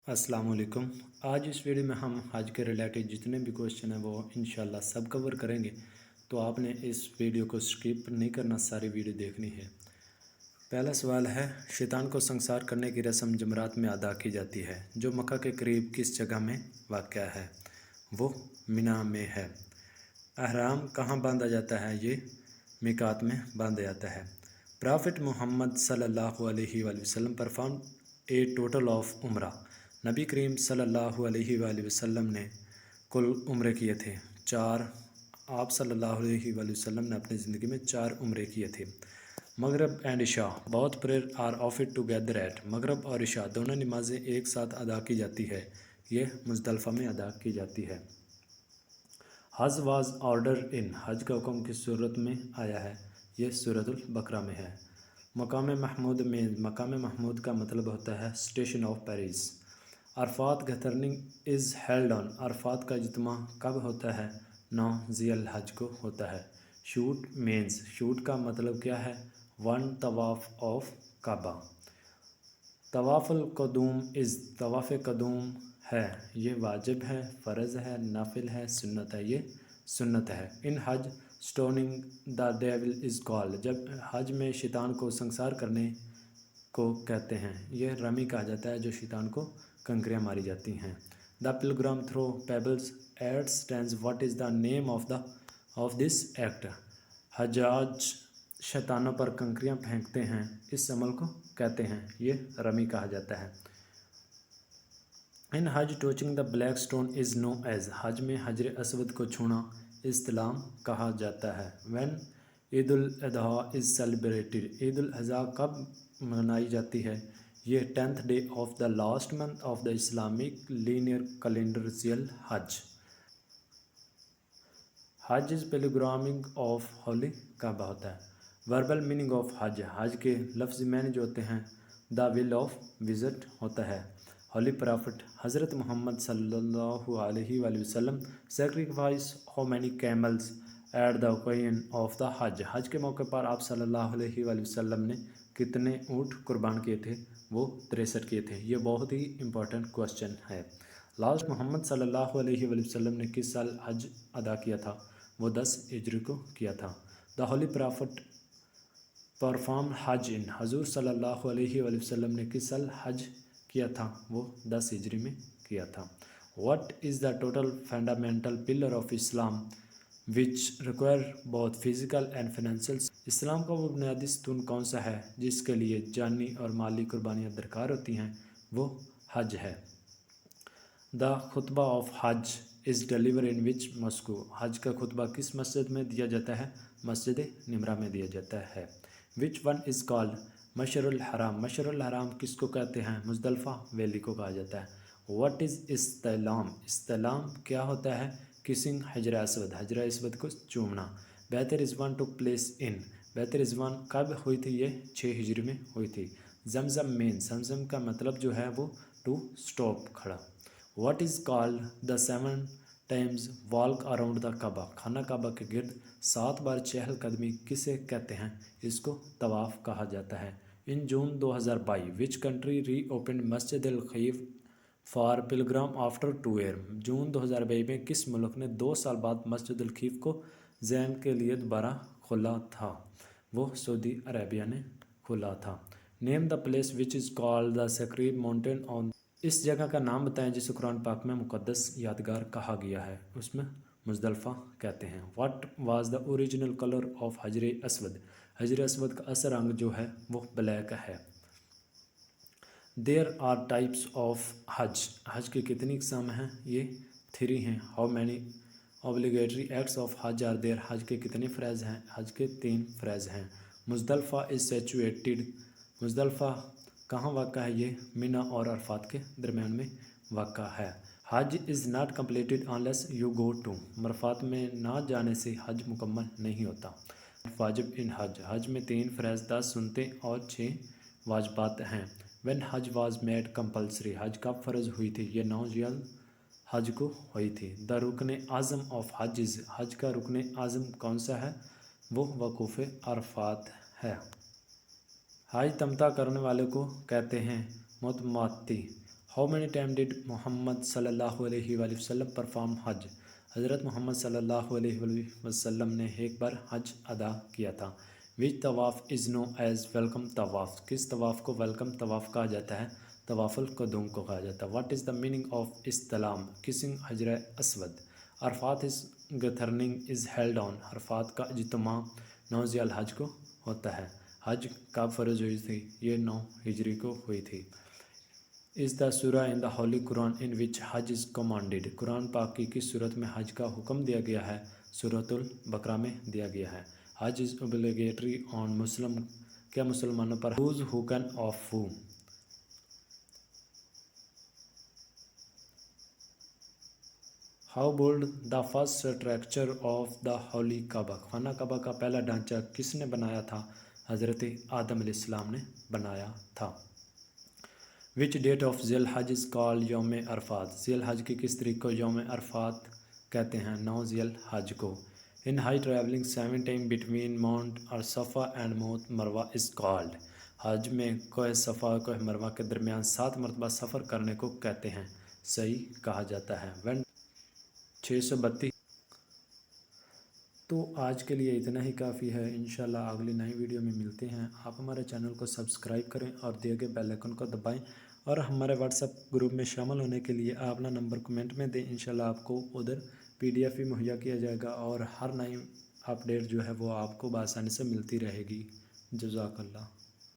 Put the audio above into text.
अस्सलाम वालेकुम। आज इस वीडियो में हम हज के रिलेटेड जितने भी क्वेश्चन हैं वो इंशाल्लाह सब कवर करेंगे। तो आपने इस वीडियो को स्किप नहीं करना, सारी वीडियो देखनी है। पहला सवाल है, शैतान को संसार करने की रस्म जमरात में अदा की जाती है जो मक्का के करीब किस जगह में वाक़या है? वो मिना में है। अहराम कहाँ बांधा जाता है? ये मिकात में बांधा जाता है। प्रॉफिट मोहम्मद सल्लल्लाहु अलैहि वसल्लम परफॉर्म ए टोटल ऑफ उम्रा। नबी करीम सल्लल्लाहु अलैहि वसल्लम ने कुल उम्रे किए थे 4। आप सल्लल्लाहु अलैहि वसल्लम ने अपनी ज़िंदगी में 4 उम्रे किए थे। मगरब एंड इशा both prayer are offered together at. मगरब और इशा दोनों नमाजें एक साथ अदा की जाती है। ये मुज़दलिफ़ा में अदा की जाती है। हज वाज ऑर्डर इन। हज का हुक्म किस सूरत में आया है? ये सूरतुल बकरा में है। मकाम महमूद में, मकाम महमूद का मतलब होता है station of Paris. Arafat gathering is held on. Arafat का इज्तिमा कब होता है? 9 ज़िल हज को होता है। शूट मीन्स, शूट का मतलब क्या है? 1 तवाफ़ ऑफ काबा। तवाफ़ुल कदूम इज़, तवाफ़ कदूम है, ये वाजिब है, फ़र्ज़ है, नाफिल है, सुन्नत है? ये सुन्नत है। इन हज stoning the devil is called. जब हज में शैतान को संसार करने को कहते हैं, यह रमी कहा जाता है जो शैतान को कंकरियाँ मारी जाती हैं। The pilgrim throw pebbles at stands. What is the name of this act? हजाज शैतानों पर कंकरियाँ फेंकते हैं, इस अमल को कहते हैं, ये रमी कहा जाता है। In Hajj touching the black stone is no age. हज में हजर असवद को छूना इस्तिलाम कहा जाता है। When Eid ul Azha is celebrated. Eid ul Azha कब मनाई जाती है? ये 10th day of the last month of the Islamic lunar calendar Zil Hajj. Hajj is पिलग्रामिंग of Holi कब होता है? वर्बल मीनिंग ऑफ हज, हज के लफ्ज़ मैंने जो होते हैं द विल ऑफ विज़िट होता है। होली प्रॉफिट हज़रत मोहम्मद सल्लल्लाहु अलैहि वसल्लम sacrifice how many camels at the occasion of the Hajj. हज के मौके पर आप सल्लल्लाहु अलैहि वसल्लम ने कितने ऊँट कुर्बान किए थे? वो 63 किए थे। ये बहुत ही इंपॉर्टेंट क्वेश्चन है। लास्ट मोहम्मद सल्लल्लाहु अलैहि वसल्लम ने किस साल हज अदा किया था? वो 10 हिजरी को किया था। द होली प्रॉफिट परफॉर्म हज इन। हजूर सल्लल्लाहु अलैहि वसल्लम ने किस साल हज किया था? वो 10 हिजरी में किया था। What is the total fundamental pillar of Islam which require both physical and financial. इस्लाम का वो बुनियादी स्तून कौन सा है जिसके लिए जानी और माली कुर्बानियाँ दरकार होती हैं? वो हज है। द खुतबा ऑफ हज इज़ डिलीवर इन विच मस्को। हज का खुतबा किस मस्जिद में दिया जाता है? मस्जिद निमरा में दिया जाता है। विच वन इज़ कॉल्ड मशरुल हराम। मशरुल हराम किसको कहते हैं? मुज़दलिफ़ा वैली को कहा जाता है। What is इस्तिलाम। इस्तिलाम क्या होता है? किसिंग हजर असवद, हजर असवद को चूमना। बेहतर रिज़वान टुक प्लेस इन। बेहतर रिज़वान कब हुई थी? ये 6 हिजरी में हुई थी। जमजम मीन, जमजम का मतलब जो है वो टू स्टॉप, खड़ा। What is called the 7 times walk around the Kaaba. खाना काबा के गिर्द 7 बार चहलकदमी किसे कहते हैं? इसको तवाफ़ कहा जाता है। इन जून 2022 विच कंट्री री ओपन मस्जिद अल खीफ फॉर पिलग्राम आफ्टर 2 ईयर। जून 2022 में किस मुल्क ने 2 साल बाद मस्जिद अल खीफ को ज़ैन के लिए दोबारा खोला था? वो सऊदी अरेबिया ने खोला था। Name the place which is called the sacred mountain on. इस जगह का नाम बताएं जिसे कुरान पाक में मुक़द्दस यादगार कहा गया है। उसमें मुज़दलिफ़ा कहते हैं। What was the original colour of हजर असवद। हजर असवद का असर रंग जो है वो ब्लैक है। देयर आर टाइप्स ऑफ हज। हज की कितनी किस्म हैं? ये 3 हैं। How many obligatory acts of हज आर देयर। हज के कितने फ़रज़ हैं? हज के 3 फ़रज़ हैं। Muzdalifah is situated. मुज़दलिफ़ा कहाँ वाक़ा है? ये मिना और अरफात के दरमियान में वाक़ा है। Hajj is not completed unless you go to. Arafat में ना जाने से हज मुकम्मल नहीं होता। वाजिब इन हज। हज में 3 फ़रज़, 10 सुन्नतें और 6 वाजिबात हैं। व्हेन हज वाज मेड कंपल्सरी। हज कब फ़र्ज़ हुई थी? ये 9 ज़िल हज को हुई थी। द रुकन आज़म ऑफ हज इज़। हज का रुकन आज़म कौन सा है? वो वक़ूफ़ अरफात है। हज तमता करने वाले को कहते हैं मुतमत्ती। How many times did Muhammad sallallahu alaihi wasallam perform Hajj? حضرت محمد صلی اللہ علیہ وسلم نے ایک بار حج ادا کیا تھا. Which طواف is known as welcome طواف؟ کس طواف کو ویلکم طواف کہا جاتا ہے؟ طواف القدوم کو کہا جاتا ہے. What is the meaning of استلام؟ kissing حجر اسود. Arafat is gathering is held on. Arafat کا اجتماع 9 ذی الحج کو ہوتا ہے. حج کب فرض ہوئی تھی؟ یہ 9 ہجری کو ہوئی تھی. Is the surah in the Holy Quran in which Hajj is commanded؟ قرآن پاک کی کس صورت میں حج کا حکم دیا گیا ہے؟ سورۃ البقرہ میں دیا گیا ہے. حج is obligatory on Muslim، کیا مسلمانوں پر who can of who؟ How built the first structure of the Holy Kaaba؟ خانہ کعبہ کا پہلا ڈھانچہ کس نے بنایا تھا؟ حضرت آدم علیہ السلام نے بنایا تھا. Which date of ذی الحج is called یوم عرفات؟ ذی الحج کی کس تاریخ کو یوم عرفات کہتے ہیں؟ 9 ذی الحج کو. In high traveling 7 times between Mount Safa and Mount Marwa is called؟ حج میں کوہ صفا اور کوہ مروہ کے درمیان 7 مرتبہ سفر کرنے کو کہتے ہیں؟ صحیح کہا جاتا ہے. When 632. تو آج کے لیے اتنا ہی کافی ہے. انشاءاللہ اگلی نئی ویڈیو میں ملتے ہیں. آپ ہمارے چینل کو سبسکرائب کریں اور دیے گئے بیل آئیکن کو دبائیں، اور ہمارے واٹس ایپ گروپ میں شامل ہونے کے لیے آپ اپنا نمبر کمنٹ میں دیں. انشاءاللہ آپ کو ادھر PDF بھی مہیا کیا جائے گا، اور ہر نئی اپڈیٹ جو ہے وہ آپ کو بآسانی سے ملتی رہے گی. جزاک اللہ.